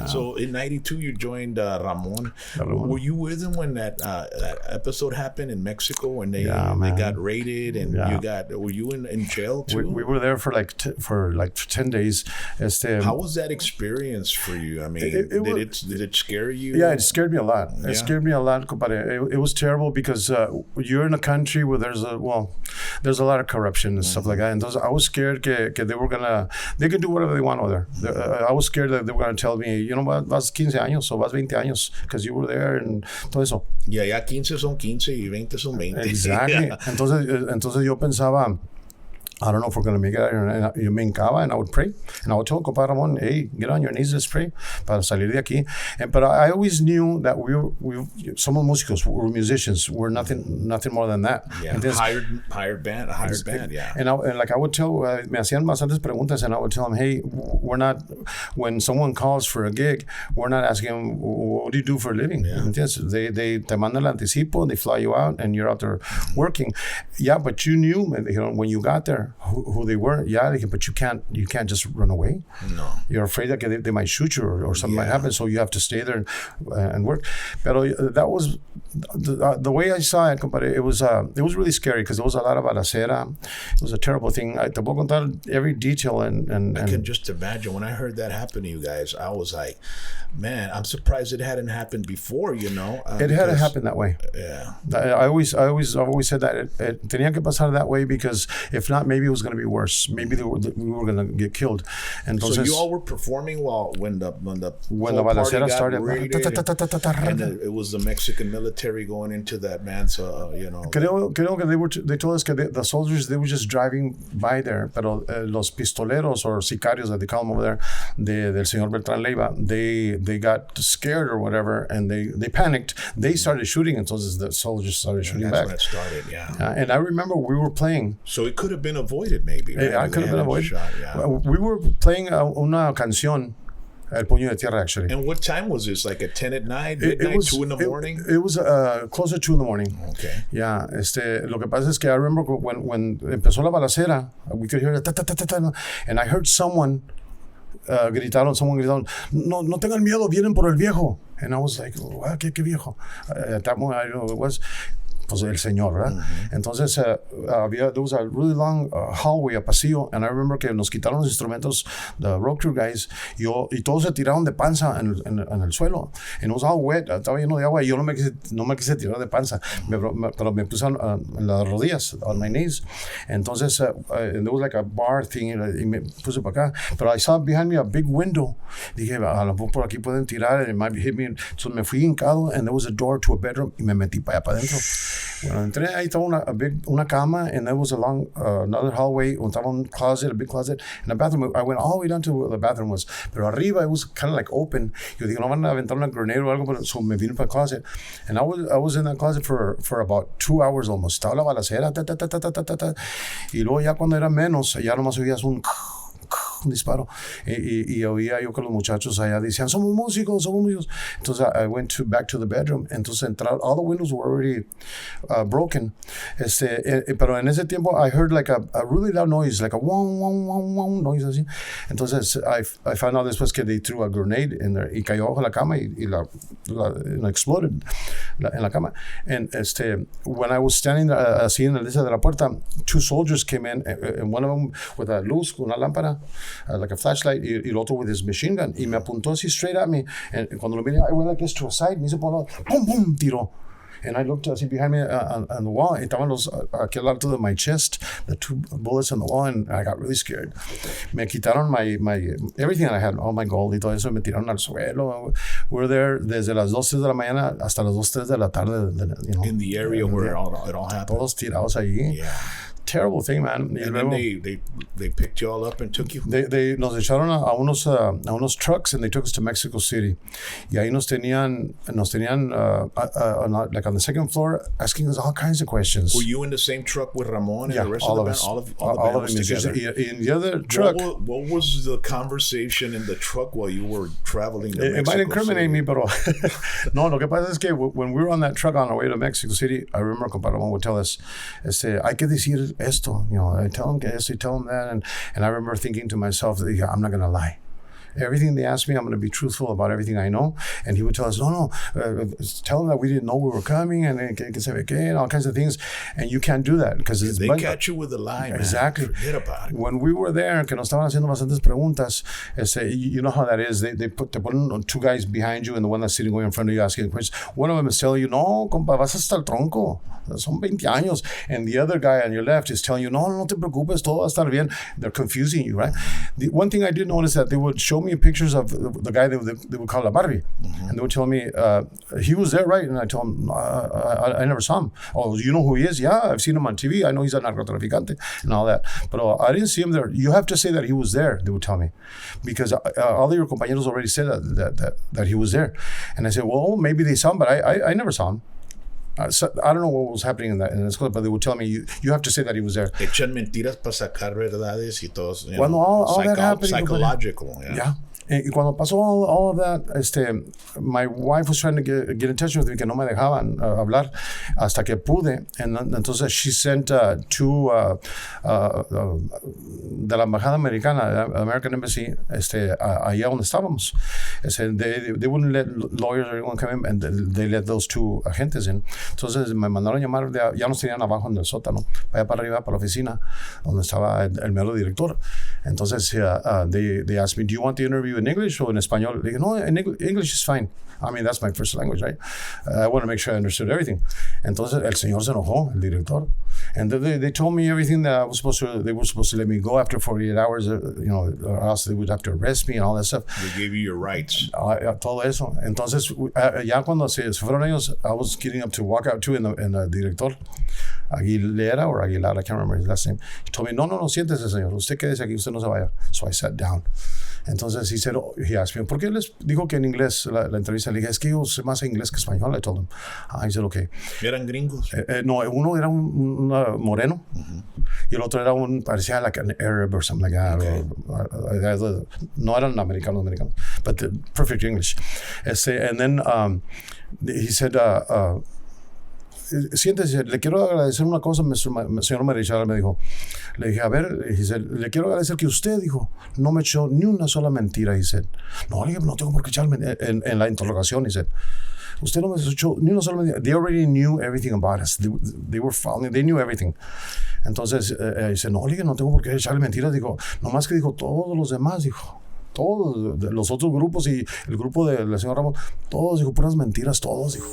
So in '92, you joined Ramon. Were you with him when that episode happened in Mexico when they got raided and were you in jail too? We were there for like 10 days. How was that experience for you? I mean, did it scare you? Yeah, it scared me a lot. It scared me a lot, compadre. It was terrible because you're in a country where there's a lot of corruption and stuff like that. And I was scared that they could do whatever they want over there. I was scared that they were going to tell me, you know what, vas 15 años o vas 20 años because you were there and todo eso. Ya 15 son 15 y 20 son 20. Exactly. Entonces yo pensaba, I don't know if we're going to make it out here. And yo me hincaba and I would pray. And I would tell compadre Ramon, hey, get on your knees, let's pray para salir de aquí. But I always knew that we somos músicos, we're musicians. We're nothing more than that. Yeah, hired band, yeah. And I would tell, me hacían bastantes preguntas and I would tell them, hey, we're not, when someone calls for a gig, we're not asking them, what do you do for a living? Yeah. They te mandan el anticipo, they fly you out and you're out there working. Yeah, but you knew, when you got there, who they were. Yeah, but you can't just run away. No, you're afraid that they might shoot you or something might happen, so you have to stay there and work. But that was the way I saw it. It was really scary because there was a lot of balacera. It was a terrible thing. Te puedo contar every detail and I can just imagine when I heard that happen to you guys. I was like, man, I'm surprised it hadn't happened before. It hadn't happened that way. Yeah, I always said that it tenía que pasar that way because if not, maybe it was going to be worse. Maybe we were going to get killed. Entonces, so you all were performing when the balacera started, and it was the Mexican military going into that, man. So Creo que they told us that the soldiers, they were just driving by there, pero los pistoleros or sicarios that they call them over there, del señor Beltrán Leiva, they got scared or whatever, and they panicked. They started shooting, and so the soldiers started shooting back. That's when it started, yeah. And I remember we were playing. So it could have been avoided, maybe. Right? I could have been avoided. We were playing una canción, El Puño de Tierra, actually. And what time was this? Like at 10 at night, midnight, 2 in the morning? It was close to 2 in the morning. Okay. Yeah. Lo que pasa es que I remember when empezó la balacera, we could hear it, and I heard someone gritaron, no tengan miedo, vienen por el viejo. And I was like, ¿qué viejo? At that moment, I don't know what it was. Pues el señor, ¿verdad? Mm-hmm. Entonces, there was a really long hallway, a pasillo, and I remember que nos quitaron los instrumentos, the road crew guys, y todos se tiraron de panza en el suelo. And it was all wet, estaba lleno de agua, y yo no me quise tirar de panza, pero me puse en las rodillas, on my knees. Entonces, and there was like a bar thing, y me puse para acá. But I saw behind me a big window. Dije, a lo mejor por aquí pueden tirar, and it might hit me. So me fui hincado, and there was a door to a bedroom, y me metí para allá para adentro. Bueno, entré, ahí estaba una cama, and there was another hallway, estaba un closet, a big closet, and a bathroom. I went all the way down to where the bathroom was, pero arriba it was kind of like open. Yo digo, no van a aventar una grenade o algo, so me vine para el closet. And I was in that closet for about 2 hours almost. Estaba la balacera, y luego ya cuando era menos, ya nomás oías un disparo y oía yo que los muchachos allá decían somos músicos. Entonces I went back to the bedroom. Entonces all the windows were already broken. Pero en ese tiempo I heard like a really loud noise, like a wong noise así. Entonces I found out después que they threw a grenade in there y cayó bajo la cama y exploded en la cama. And when I was standing así en la lista de la puerta, 2 soldiers came in, and one of them with a luz, con una lámpara, like a flashlight, y el otro with his machine gun, y me apuntó así straight at me, and cuando lo miré, I went like this to a side, me hizo por lado, boom, tiró. And I looked así behind me on the wall, y estaban aquí al lado de my chest, the 2 bullets on the wall, and I got really scared. Me quitaron my everything that I had, all my gold y todo eso, me tiraron al suelo. We were there desde las 2, 3 de la mañana hasta las 2, 3 de la tarde. In the area where it all happened. Todos tirados ahí. Yeah. Terrible thing, man. And then they picked you all up and took you. They nos echaron a unos trucks, and they took us to Mexico City. Y ahí nos tenían like on the second floor, asking us all kinds of questions. Were you in the same truck with Ramon and the rest all of the us, band? All of the together. In the other truck. What was the conversation in the truck while you were traveling to Mexico City? It might incriminate me, pero no. Lo que pasa es que when we were on that truck on our way to Mexico City, I remember compadre Ramon would tell us, hay que decir esto, I tell him que esto, I tell him that, and I remember thinking to myself, I'm not going to lie. everything they ask me, I'm going to be truthful about everything I know. And he would tell us, tell them that we didn't know we were coming and all kinds of things. And you can't do that because they catch you with a lie, man. Exactly. Forget about it. When we were there, que nos estaban haciendo bastantes preguntas, you know how that is. They put two guys behind you and the one that's sitting way in front of you asking questions. One of them is telling you, no, compa, vas hasta el tronco. Son 20 años. And the other guy on your left is telling you, no te preocupes, todo va a estar bien. They're confusing you, right? The one thing I did notice that they would show me pictures of the guy they would call La Barbie. Mm-hmm. And they would tell me, he was there, right? And I told him, I never saw him. Oh, you know who he is? Yeah, I've seen him on TV. I know he's a narcotraficante and all that. But I didn't see him there. You have to say that he was there, they would tell me. Because all of your compañeros already said that he was there. And I said, well, maybe they saw him, but I never saw him. So I don't know what was happening in that school, but they would tell me, you have to say that he was there. Echan mentiras para sacar verdades y todos. Cuando all that happened. Psychological, yeah. Y cuando pasó all of that, my wife was trying to get in touch with me, que no me dejaban hablar hasta que pude. Entonces she sent two de la embajada americana, American Embassy, allá donde estábamos. They wouldn't let lawyers or anyone come in, and they let those two agentes in. Entonces me mandaron llamar, ya nos tenían abajo en el sótano, allá para arriba, para la oficina, donde estaba el mero director. Entonces they asked me, do you want the interview in English or in Espanol? They go, no, in English is fine. I mean, that's my first language, right? I want to make sure I understood everything. Entonces el señor se enojó, el director. And they told me everything that they were supposed to let me go after 48 hours, or else they would have to arrest me and all that stuff. They gave you your rights. Todo eso. Entonces, ya cuando se fueron ellos, I was getting up to walk out too, and the director, Aguilera, I can't remember his last name, he told me, no, siéntese, señor. Usted quédese aquí, usted no se vaya. So I sat down. Entonces he asked me, ¿por qué les dijo que en inglés la entrevista? Le dije, es que yo sé más inglés que español. I told him. He said, okay. ¿Eran gringos? No, uno era un moreno, uh-huh, y el otro parecía like an Arab or something like that. Okay. No eran americanos, but perfect English. And then he said, siéntese, le quiero agradecer una cosa, señor Marichalar me dijo. Le dije, a ver, le quiero agradecer que usted, dijo, no me echó ni una sola mentira, he said. No tengo por qué echarme en la interrogación, he said. Usted no me echó ni una sola mentira. They already knew everything about us. They were following, they knew everything. Entonces, dice, no tengo por qué echarle mentiras, dijo, nomás que dijo, todos los demás, dijo. Todos los otros grupos y el grupo de la señora Ramón, todos, dijo, puras mentiras, todos, dijo.